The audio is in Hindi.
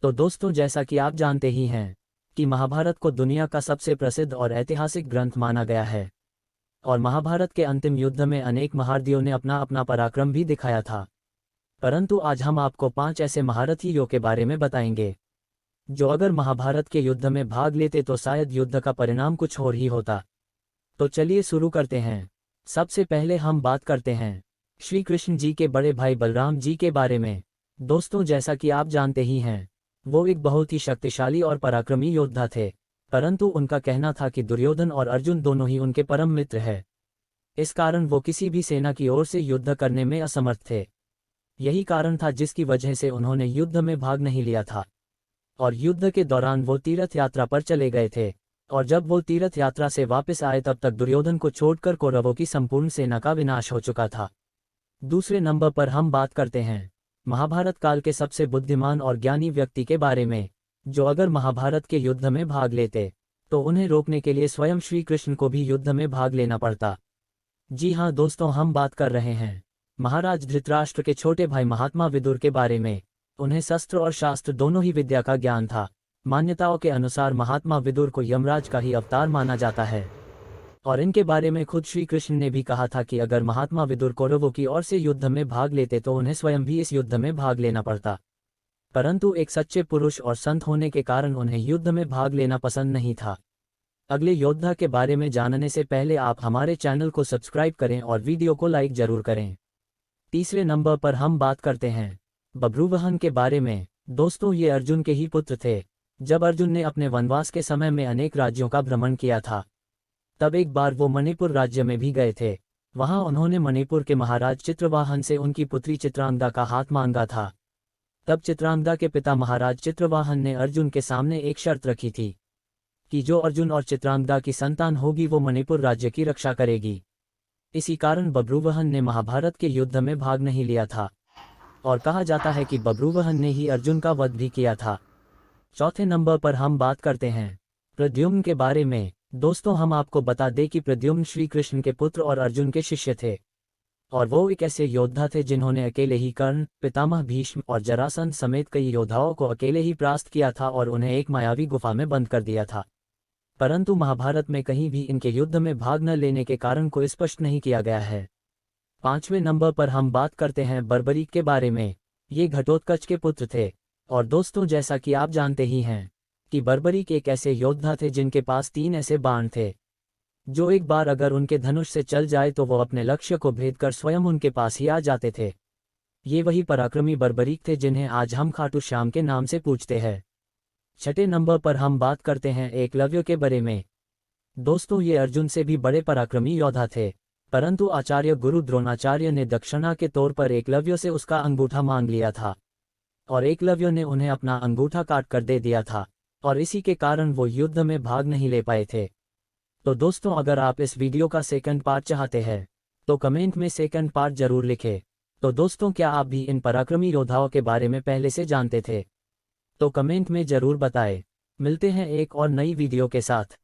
तो दोस्तों, जैसा कि आप जानते ही हैं कि महाभारत को दुनिया का सबसे प्रसिद्ध और ऐतिहासिक ग्रंथ माना गया है और महाभारत के अंतिम युद्ध में अनेक महारथियों ने अपना अपना पराक्रम भी दिखाया था। परंतु आज हम आपको 5 ऐसे महारथियों के बारे में बताएंगे जो अगर महाभारत के युद्ध में भाग लेते तो शायद युद्ध का परिणाम कुछ और ही होता। तो चलिए शुरू करते हैं। सबसे पहले हम बात करते हैं श्री कृष्ण जी के बड़े भाई बलराम जी के बारे में। दोस्तों, जैसा कि आप जानते ही हैं, वो एक बहुत ही शक्तिशाली और पराक्रमी योद्धा थे, परंतु उनका कहना था कि दुर्योधन और अर्जुन दोनों ही उनके परम मित्र हैं। इस कारण वो किसी भी सेना की ओर से युद्ध करने में असमर्थ थे। यही कारण था जिसकी वजह से उन्होंने युद्ध में भाग नहीं लिया था और युद्ध के दौरान वो तीर्थ यात्रा पर चले गए थे। और जब वो तीर्थ यात्रा से वापस आए तब तक दुर्योधन को छोड़कर कौरवों की संपूर्ण सेना का विनाश हो चुका था। दूसरे नंबर पर हम बात करते हैं महाभारत काल के सबसे बुद्धिमान और ज्ञानी व्यक्ति के बारे में, जो अगर महाभारत के युद्ध में भाग लेते तो उन्हें रोकने के लिए स्वयं श्री कृष्ण को भी युद्ध में भाग लेना पड़ता। जी हाँ दोस्तों, हम बात कर रहे हैं महाराज धृतराष्ट्र के छोटे भाई महात्मा विदुर के बारे में। उन्हें शस्त्र और शास्त्र दोनों ही विद्या का ज्ञान था। मान्यताओं के अनुसार महात्मा विदुर को यमराज का ही अवतार माना जाता है और इनके बारे में खुद श्री कृष्ण ने भी कहा था कि अगर महात्मा विदुर कौरवों की ओर से युद्ध में भाग लेते तो उन्हें स्वयं भी इस युद्ध में भाग लेना पड़ता। परंतु एक सच्चे पुरुष और संत होने के कारण उन्हें युद्ध में भाग लेना पसंद नहीं था। अगले योद्धा के बारे में जानने से पहले आप हमारे चैनल को सब्सक्राइब करें और वीडियो को लाइक जरूर करें। तीसरे नंबर पर हम बात करते हैं बभ्रुवाहन के बारे में। दोस्तों, ये अर्जुन के ही पुत्र थे। जब अर्जुन ने अपने वनवास के समय में अनेक राज्यों का भ्रमण किया था, तब एक बार वो मणिपुर राज्य में भी गए थे। वहां उन्होंने मणिपुर के महाराज चित्रवाहन से उनकी पुत्री चित्रांगदा का हाथ मांगा था। तब चित्रांगदा के पिता महाराज चित्रवाहन ने अर्जुन के सामने एक शर्त रखी थी कि जो अर्जुन और चित्रांगदा की संतान होगी वो मणिपुर राज्य की रक्षा करेगी। इसी कारण बभ्रुवाहन ने महाभारत के युद्ध में भाग नहीं लिया था और कहा जाता है कि बभ्रुवाहन ने ही अर्जुन का वध भी किया था। चौथे नंबर पर हम बात करते हैं प्रद्युम्न के बारे में। दोस्तों, हम आपको बता दें कि प्रद्युम्न श्री कृष्ण के पुत्र और अर्जुन के शिष्य थे और वो एक ऐसे योद्धा थे जिन्होंने अकेले ही कर्ण, पितामह भीष्म और जरासंध समेत कई योद्धाओं को अकेले ही परास्त किया था और उन्हें एक मायावी गुफा में बंद कर दिया था। परंतु महाभारत में कहीं भी इनके युद्ध में भाग न लेने के कारण को स्पष्ट नहीं किया गया है। पांचवें नंबर पर हम बात करते हैं बर्बरीक के बारे में। ये घटोत्कच के पुत्र थे और दोस्तों, जैसा कि आप जानते ही हैं कि बर्बरीक एक ऐसे योद्धा थे जिनके पास 3 ऐसे बाण थे जो एक बार अगर उनके धनुष से चल जाए तो वो अपने लक्ष्य को भेद कर स्वयं उनके पास ही आ जाते थे। ये वही पराक्रमी बर्बरीक थे जिन्हें आज हम खाटू श्याम के नाम से पूछते हैं। छठे नंबर पर हम बात करते हैं एकलव्य के बारे में। दोस्तों, ये अर्जुन से भी बड़े पराक्रमी योद्धा थे, परंतु आचार्य गुरु द्रोणाचार्य ने दक्षिणा के तौर पर एकलव्य से उसका अंगूठा मांग लिया था और एकलव्य ने उन्हें अपना अंगूठा काट कर दे दिया था और इसी के कारण वो युद्ध में भाग नहीं ले पाए थे। तो दोस्तों, अगर आप इस वीडियो का सेकंड पार्ट चाहते हैं तो कमेंट में सेकंड पार्ट जरूर लिखें। तो दोस्तों, क्या आप भी इन पराक्रमी योद्धाओं के बारे में पहले से जानते थे? तो कमेंट में जरूर बताएं। मिलते हैं एक और नई वीडियो के साथ।